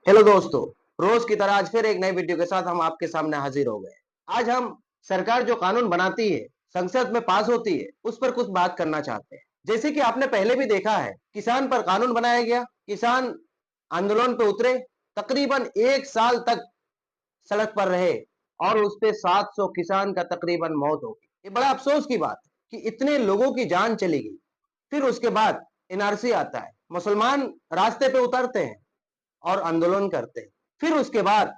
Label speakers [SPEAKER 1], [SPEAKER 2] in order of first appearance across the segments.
[SPEAKER 1] Hello दोस्तों, रोज की तरह आज फिर एक नई वीडियो के साथ हम आपके सामने हाजिर हो गए। आज हम सरकार जो कानून बनाती है, संसद में पास होती है, उस पर कुछ बात करना चाहते हैं। जैसे कि आपने पहले भी देखा है, किसान पर कानून बनाया गया, किसान आंदोलन पे उतरे, तकरीबन 1 साल तक सड़क पर रहे और उस पे 700 किसान का तकरीबन मौत हो गई। ये बड़ा अफसोस की बात है कि इतने लोगों की जान चली गई। फिर उसके बाद एनआरसी आता है, मुसलमान रास्ते पे उतरते हैं और आंदोलन करते हैं। फिर उसके बाद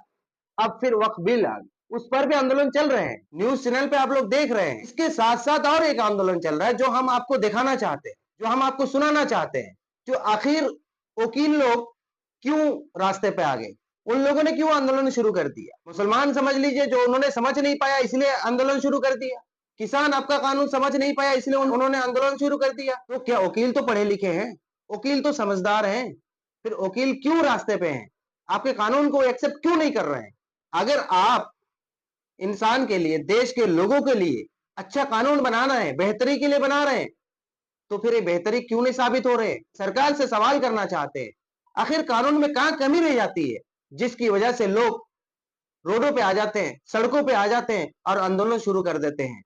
[SPEAKER 1] अब फिर वक्फ बिल आ गई, उस पर भी आंदोलन चल रहे हैं। न्यूज चैनल पे आप लोग देख रहे हैं। इसके साथ साथ और एक आंदोलन चल रहा है जो हम आपको दिखाना चाहते हैं, जो हम आपको सुनाना चाहते हैं, जो आखिर वकील लोग क्यों रास्ते पे आ गए, उन लोगों ने क्यों आंदोलन शुरू कर दिया। मुसलमान समझ लीजिए, जो उन्होंने समझ नहीं पाया इसलिए आंदोलन शुरू कर दिया। किसान आपका कानून समझ नहीं पाया इसलिए उन्होंने आंदोलन शुरू कर दिया। तो क्या वकील तो पढ़े लिखे हैं, वकील तो समझदार हैं, फिर वकील क्यों रास्ते पे हैं, आपके कानून को एक्सेप्ट क्यों नहीं कर रहे हैं। अगर आप इंसान के लिए, देश के लोगों के लिए अच्छा कानून बनाना है, बेहतरी के लिए बना रहे हैं, तो फिर ये बेहतरी क्यों नहीं साबित हो रहे हैं। सरकार से सवाल करना चाहते हैं, आखिर कानून में कहां कमी रह जाती है जिसकी वजह से लोग रोडों पे आ जाते हैं, सड़कों पे आ जाते हैं और आंदोलन शुरू कर देते हैं।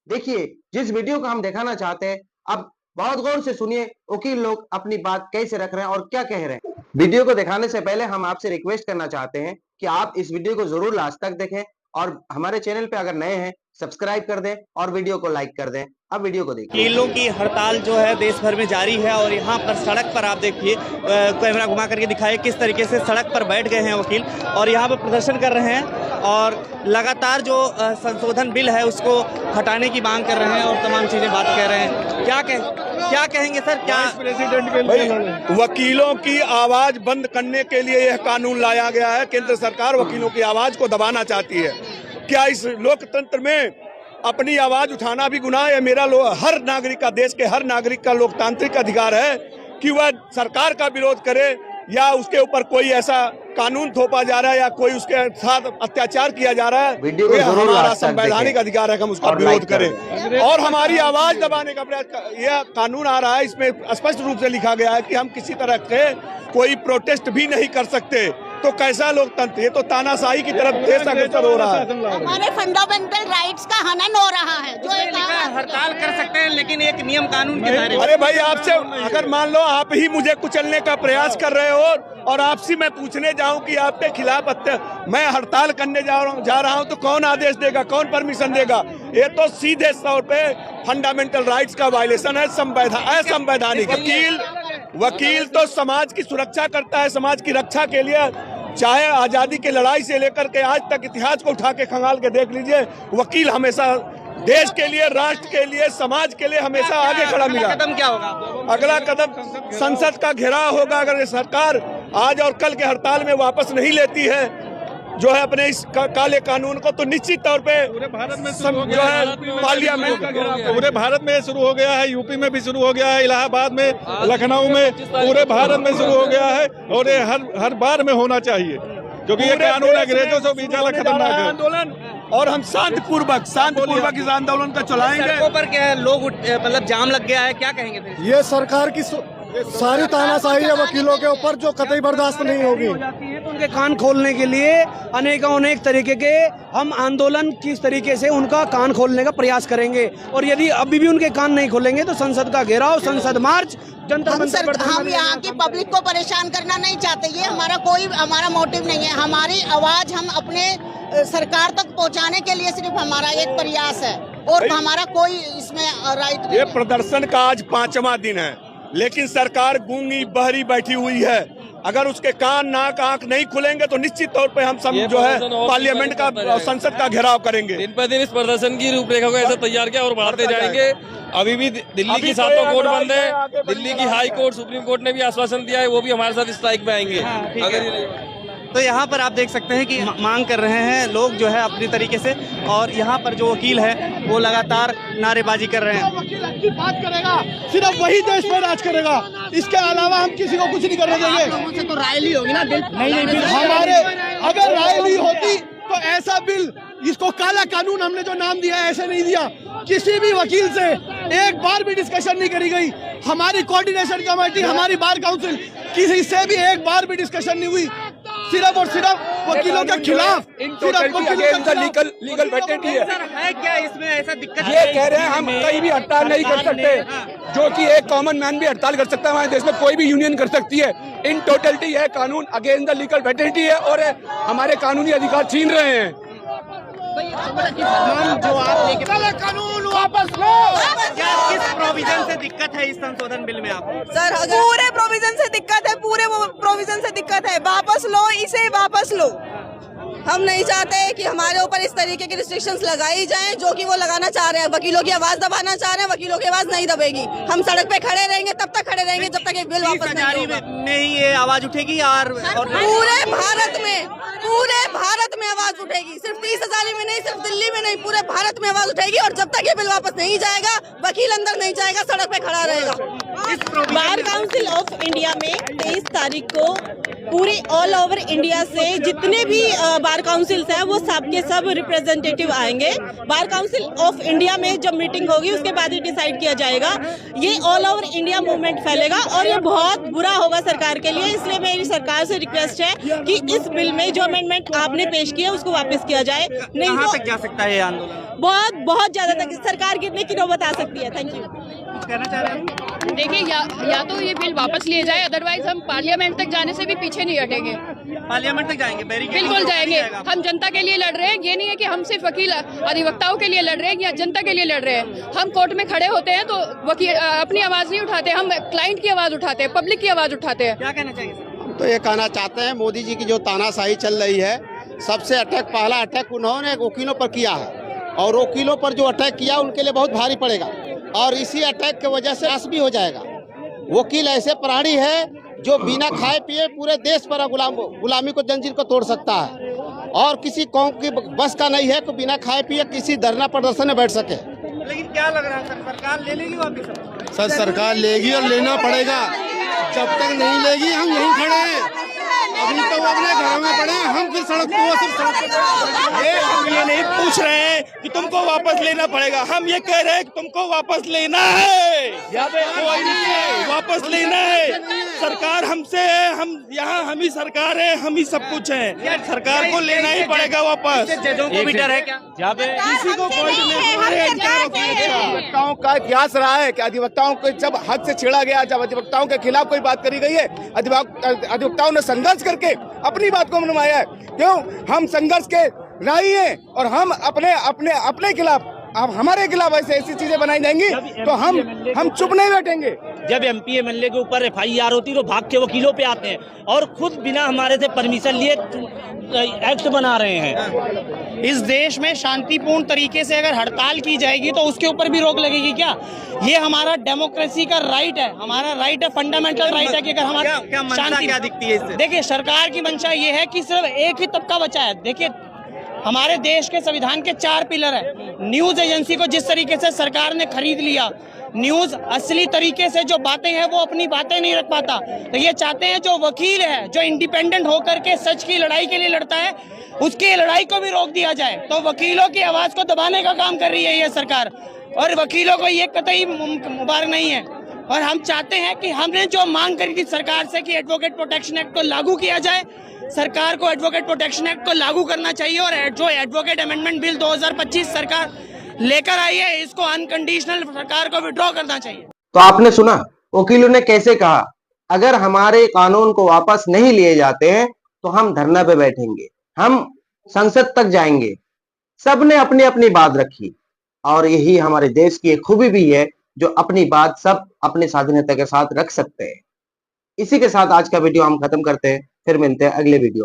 [SPEAKER 1] देखिए, जिस वीडियो को हम दिखाना चाहते हैं, आप बहुत गौर से सुनिए, वकील लोग अपनी बात कैसे रख रहे हैं और क्या कह रहे हैं। वीडियो को दिखाने से पहले हम आपसे रिक्वेस्ट करना चाहते हैं कि आप इस वीडियो को जरूर लास्ट तक देखें और हमारे चैनल पे अगर नए हैं सब्सक्राइब कर दें और वीडियो को लाइक कर दें। अब वीडियो को देखिए।
[SPEAKER 2] वकीलों की हड़ताल जो है देश भर में जारी है और यहाँ पर सड़क पर आप देखिए, कैमरा घुमा करके दिखाए किस तरीके से सड़क पर बैठ गए हैं वकील और यहाँ पर प्रदर्शन कर रहे हैं और लगातार जो संशोधन बिल है उसको हटाने की मांग कर रहे हैं और तमाम चीजें बात कह रहे हैं। क्या कहेंगे सर, क्या
[SPEAKER 3] प्रेसिडेंट के लिए वकीलों की आवाज बंद करने के लिए यह कानून लाया गया है। केंद्र सरकार वकीलों की आवाज को दबाना चाहती है। क्या इस लोकतंत्र में अपनी आवाज उठाना भी गुनाह है? मेरा हर नागरिक का, देश के हर नागरिक का लोकतांत्रिक अधिकार है कि वह सरकार का विरोध करे या उसके ऊपर कोई ऐसा कानून थोपा जा रहा है या कोई उसके साथ अत्याचार किया जा रहा है, ये हमारा संवैधानिक अधिकार है कि हम उसका विरोध करें और हमारी आवाज दबाने का प्रयास। यह कानून आ रहा है, इसमें स्पष्ट रूप से लिखा गया है कि हम किसी तरह के कोई प्रोटेस्ट भी नहीं कर सकते। तो कैसा लोकतंत्र, ये तो तानाशाही की तरफ देश अग्रसर हो रहा है।
[SPEAKER 4] हमारे फंडामेंटल राइट्स का हनन हो रहा है। जो
[SPEAKER 2] हड़ताल कर सकते हैं लेकिन एक नियम कानून के दायरे में।
[SPEAKER 3] अरे भाई, आपसे अगर मान लो आप ही मुझे कुचलने का प्रयास कर रहे हो और आपसे मैं पूछने जाऊं कि आपके खिलाफ मैं हड़ताल करने जा रहा हूं तो कौन आदेश देगा, कौन परमिशन देगा? ये तो सीधे तौर पे फंडामेंटल राइट्स का वायलेशन है, असंवैधानिक। वकील तो समाज की सुरक्षा करता है, समाज की रक्षा के लिए, चाहे आजादी की लड़ाई से लेकर के आज तक इतिहास को उठा के खंगाल के देख लीजिए, वकील हमेशा देश के लिए, राष्ट्र के लिए, समाज के लिए हमेशा आगे खड़ा मिला।
[SPEAKER 2] कदम क्या होगा?
[SPEAKER 3] अगला कदम संसद का घेराव होगा। अगर ये सरकार आज और कल के हड़ताल में वापस नहीं लेती है जो है अपने इस काले कानून को, तो निश्चित तौर पे
[SPEAKER 5] पूरे भारत में
[SPEAKER 3] जो है पार्लियामेंट,
[SPEAKER 5] पूरे भारत में शुरू हो गया है, यूपी में भी शुरू हो गया है, इलाहाबाद में, लखनऊ में, पूरे भारत में शुरू हो गया है और ये हर बार में होना चाहिए क्योंकि ये कानून अंग्रेजों से भी ज्यादा खतरनाक है।
[SPEAKER 3] आंदोलन और हम शांतिपूर्वक इस आंदोलन का चलाएंगे।
[SPEAKER 2] सड़कों पर क्या लोग मतलब जाम लग गया है, क्या कहेंगे फिर?
[SPEAKER 6] ये सरकार की सारी तानाशाही है वकीलों के ऊपर जो कतई बर्दाश्त नहीं होगी।
[SPEAKER 7] तो उनके कान खोलने के लिए अनेक तरीके के हम आंदोलन किस तरीके से उनका कान खोलने का प्रयास करेंगे और यदि अभी भी उनके कान नहीं खोलेंगे तो संसद का घेराव, संसद मार्च, जनता मंच।
[SPEAKER 4] हम यहाँ की पब्लिक को परेशान करना नहीं चाहते, ये हमारा मोटिव नहीं है। हमारी आवाज हम अपने सरकार तक पहुँचाने के लिए सिर्फ हमारा एक प्रयास है और हमारा कोई इसमें राइट नहीं।
[SPEAKER 3] ये प्रदर्शन का आज 5वां दिन है लेकिन सरकार गूंगी बहरी बैठी हुई है। अगर उसके कान, नाक, आंख नहीं खुलेंगे तो निश्चित तौर पे हम सब जो है पार्लियामेंट का, संसद का घेराव करेंगे।
[SPEAKER 8] दिन पर दिन इस प्रदर्शन की रूपरेखा को ऐसा तैयार किया और बढ़ाते जाएंगे। अभी भी दिल्ली की 7 कोर्ट बंद है, दिल्ली की हाई कोर्ट, सुप्रीम कोर्ट ने भी आश्वासन दिया है वो भी हमारे साथ स्ट्राइक में आएंगे।
[SPEAKER 2] तो यहाँ पर आप देख सकते हैं कि मांग कर रहे हैं लोग जो है अपनी तरीके से और यहाँ पर जो वकील है वो लगातार नारेबाजी कर रहे हैं।
[SPEAKER 6] वकील की बात करेगा, सिर्फ वही देश पर राज करेगा, इसके अलावा हम किसी को कुछ नहीं करने देंगे।
[SPEAKER 4] तो राय ली होगी ना बिल?
[SPEAKER 6] नहीं, हमारे अगर राय ली होती तो ऐसा बिल, इसको काला कानून हमने जो नाम दिया है ऐसे नहीं दिया। किसी भी वकील से एक बार भी डिस्कशन नहीं करी गई। हमारी कोऑर्डिनेशन कमेटी, हमारी बार काउंसिल, किसी से भी एक बार भी डिस्कशन नहीं हुई। सिर्फ और सिर्फ वकीलों के खिलाफ, सिर्फ वकीलों के
[SPEAKER 3] लीगल वेटेंटी है।
[SPEAKER 2] सर है क्या इसमें ऐसा दिक्कत?
[SPEAKER 3] ये कह रहे हैं हम कहीं भी हड़ताल नहीं कर सकते, जो कि एक कॉमन मैन भी हड़ताल कर सकता है, हमारे देश में कोई भी यूनियन कर सकती है। इन टोटलिटी है कानून अगेंस्ट द लीगल वेटेंटी है और हमारे कानूनी अधिकार छीन रहे हैं।
[SPEAKER 2] जो आप लेके
[SPEAKER 6] कानून वापस लो।
[SPEAKER 2] क्या किस प्रोविजन से दिक्कत है इस संशोधन बिल में आपको?
[SPEAKER 9] सर पूरे प्रोविजन से दिक्कत है, पूरे प्रोविजन से दिक्कत है। वापस लो, इसे वापस लो। हम नहीं चाहते कि हमारे ऊपर इस तरीके की रिस्ट्रिक्शंस लगाई जाएं जो कि वो लगाना चाह रहे हैं। वकीलों की आवाज दबाना चाह रहे हैं, वकीलों की आवाज नहीं दबेगी। हम सड़क पे खड़े रहेंगे, तब तक खड़े रहेंगे जब तक ये बिल वापस नहीं होगा।
[SPEAKER 2] में ही ये आवाज उठेगी और
[SPEAKER 9] पूरे भारत में आवाज उठेगी। सिर्फ 30,000 में नहीं, सिर्फ दिल्ली में नहीं, पूरे भारत में आवाज उठेगी। और जब तक ये बिल वापस नहीं जाएगा, वकील अंदर नहीं जाएगा, सड़क पे खड़ा रहेगा।
[SPEAKER 10] बार काउंसिल ऑफ इंडिया में 23 तारीख को पूरे ऑल ओवर इंडिया से जितने भी बार काउंसिल्स हैं वो सब के सब रिप्रेजेंटेटिव आएंगे। बार काउंसिल ऑफ इंडिया में जब मीटिंग होगी उसके बाद ही डिसाइड किया जाएगा। ये ऑल ओवर इंडिया मूवमेंट फैलेगा और ये बहुत बुरा होगा सरकार के लिए। इसलिए मेरी सरकार से रिक्वेस्ट है कि इस बिल में जो अमेंडमेंट आपने पेश किया उसको वापस किया जाए। नहीं
[SPEAKER 2] कहां
[SPEAKER 10] तो
[SPEAKER 2] तक जा सकता है ये आंदोलन?
[SPEAKER 10] बहुत ज्यादा तक सरकार गिरने की नौबत आ सकती है। Thank you.
[SPEAKER 2] कुछ कहना चाह रहे हैं?
[SPEAKER 11] देखिए, या तो ये बिल वापस लिए जाए, अदरवाइज हम पार्लियामेंट तक जाने से भी पीछे नहीं हटेंगे।
[SPEAKER 2] पार्लियामेंट तक जाएंगे?
[SPEAKER 11] बिल्कुल जाएंगे। हम जनता के लिए लड़ रहे हैं। ये नहीं है कि हम सिर्फ वकील अधिवक्ताओं के लिए लड़ रहे हैं या जनता के लिए लड़ रहे हैं। हम कोर्ट में खड़े होते हैं तो वकील अपनी आवाज नहीं उठाते, हम क्लाइंट की आवाज उठाते हैं, पब्लिक की आवाज उठाते हैं।
[SPEAKER 2] क्या कहना चाहिए?
[SPEAKER 12] तो ये कहना चाहते हैं मोदी जी की जो तानाशाही चल रही है, सबसे पहला अटैक उन्होंने वकीलों पर किया है और वकीलों पर जो अटैक किया उनके लिए बहुत भारी पड़ेगा और इसी अटैक की वजह से नाश भी हो जाएगा। वकील ऐसे प्राणी है जो बिना खाए पिए पूरे देश पर गुलामी को जंजीर को तोड़ सकता है और किसी कौम की बस का नहीं है कि बिना खाए पिए किसी धरना प्रदर्शन में बैठ सके।
[SPEAKER 2] लेकिन क्या लग रहा है सर, सरकार ले लेगी वापस?
[SPEAKER 12] सर सरकार लेगी और लेना पड़ेगा। जब तक नहीं लेगी हम यहीं खड़े हैं। अभी तो वो अपने घरों में पड़े हैं, हम फिर सड़क
[SPEAKER 3] हम ये नहीं पूछ रहे हैं कि तुमको वापस लेना पड़ेगा, हम ये कह रहे हैं कि तुमको वापस लेना है। कोई नहीं है, वापस लेना है। सरकार हमसे है, हम यहाँ हम ही सरकार है, हम ही सब कुछ है। सरकार को लेना ही पड़ेगा वापस।
[SPEAKER 2] जजों को भी डर है क्या?
[SPEAKER 3] किसी को कोई
[SPEAKER 12] अधिवक्ताओं का इतिहास रहा है कि अधिवक्ताओं को जब हद से छेड़ा गया, जब अधिवक्ताओं के खिलाफ कोई बात करी गई है, अधिवक्ताओं ने संघर्ष करके अपनी बात को मनवाया है। क्यों? हम संघर्ष के राही हैं और हम अपने खिलाफ, अब हमारे खिलाफ ऐसी चीजें बनाई जाएंगी तो हम चुप नहीं बैठेंगे।
[SPEAKER 7] जब MP MLA के ऊपर FIR होती तो भाग के वकीलों पे आते हैं और खुद बिना हमारे से परमिशन लिए एक्ट बना रहे हैं। इस देश में शांतिपूर्ण तरीके से अगर हड़ताल की जाएगी तो उसके ऊपर भी रोक लगेगी क्या? ये हमारा डेमोक्रेसी का राइट है, हमारा राइट है, फंडामेंटल राइट है कि अगर हमारा शांति
[SPEAKER 2] क्या दिखती है इससे?
[SPEAKER 7] देखिए, सरकार की मंशा ये है कि सिर्फ एक ही तबका बचा है। देखिए, हमारे देश के संविधान के 4 पिलर है। न्यूज एजेंसी को जिस तरीके से सरकार ने खरीद लिया, न्यूज असली तरीके से जो बातें हैं वो अपनी बातें नहीं रख पाता, तो ये चाहते हैं जो वकील है, जो इंडिपेंडेंट होकर के सच की लड़ाई के लिए लड़ता है, उसकी लड़ाई को भी रोक दिया जाए। तो वकीलों की आवाज को दबाने का काम कर रही है ये सरकार और वकीलों को ये कतई मुबारक नहीं है। और हम चाहते हैं कि हमने जो मांग करी थी सरकार से कि एडवोकेट प्रोटेक्शन एक्ट को लागू किया जाए, सरकार को एडवोकेट प्रोटेक्शन एक्ट को लागू करना चाहिए और जो एडवोकेट अमेंडमेंट बिल 2025 सरकार लेकर आई है, इसको अनकंडीशनल सरकार को विड्रॉ करना चाहिए।
[SPEAKER 1] तो आपने सुना वकीलों ने कैसे कहा, अगर हमारे कानून को वापस नहीं लिए जाते हैं तो हम धरना पे बैठेंगे, हम संसद तक जाएंगे। सबने अपनी अपनी बात रखी और यही हमारे देश की एक खूबी भी है जो अपनी बात सब अपने स्वाधीनता के साथ रख सकते हैं। इसी के साथ आज का वीडियो हम खत्म करते हैं, फिर मिलते हैं अगले वीडियो।